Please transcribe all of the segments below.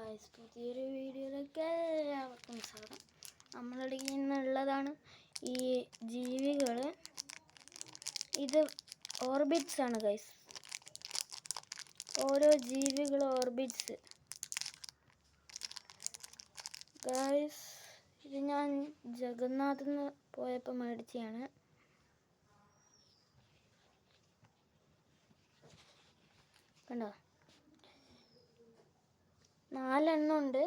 Guys, പുതിയൊരു വീഡിയോയിലേക്ക് എല്ലാവർക്കും സ്വാഗതം. നമ്മളുടെ ഇന്നുള്ളതാണ് ഈ ജീവികൾ. ഇത് ഓർബിറ്റ്സ് ആണ് ഗൈസ്. ഓരോ ജീവികൾ ഓർബിറ്റ്സ് ഗൈസ്. ഇത് ഞാൻ ജഗന്നാഥിന്ന് പോയപ്പോൾ മേടിച്ചതാണ്. കണ്ടോ, 4 എണ്ണം ഉണ്ട്.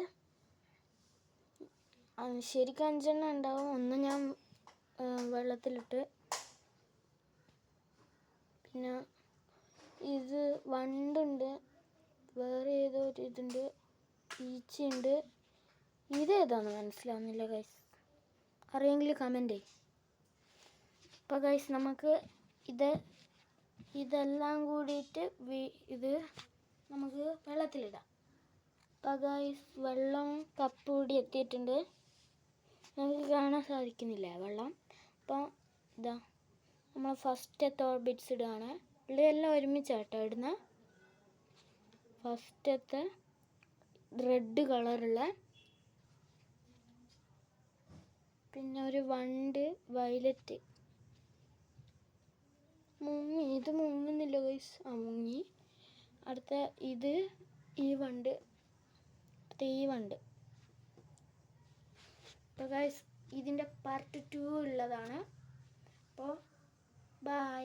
ശരിക്കും 5 എണ്ണം ഉണ്ടാവും. ഒന്ന് ഞാൻ വെള്ളത്തിലിട്ട്. പിന്നെ ഇത് വണ്ടുണ്ട്, വേറെ ഏതോ ഒരു ഇതുണ്ട്, ഈച്ചയുണ്ട്. ഇതേതാന്ന് മനസ്സിലാവുന്നില്ല ഗൈസ്. അറിയെങ്കിൽ കമൻറ്റ് ചെയ്യും. അപ്പോൾ ഗൈസ്, നമുക്ക് ഇതെല്ലാം കൂടിയിട്ട് ഇത് നമുക്ക് വെള്ളത്തിലിടാം. അപ്പോൾ ഗൈസ്, വെള്ളം കപ്പ് കൂടി എത്തിയിട്ടുണ്ട്. നമുക്ക് കാണാൻ സാധിക്കുന്നില്ല വെള്ളം. അപ്പോൾ ഇതാ നമ്മൾ ഫസ്റ്റത്തെ ഓർബിറ്റ്സ് ഇടുകയാണ്. ഇവിടെയെല്ലാം ഒരുമിച്ചാട്ടോ ഇടുന്നത്. ഫസ്റ്റത്തെ റെഡ് കളറുള്ള, പിന്നെ ഒരു വണ്ട് വയലറ്റ്. ഇത് മുങ്ങുന്നില്ല ഗൈസ്. മുങ്ങി. അടുത്ത ഈ വണ്ട്. അപ്പോൾ ഗൈസ്, ഇതിൻ്റെ പാർട്ട് 2 ഉള്ളതാണ്. അപ്പോൾ ബൈ.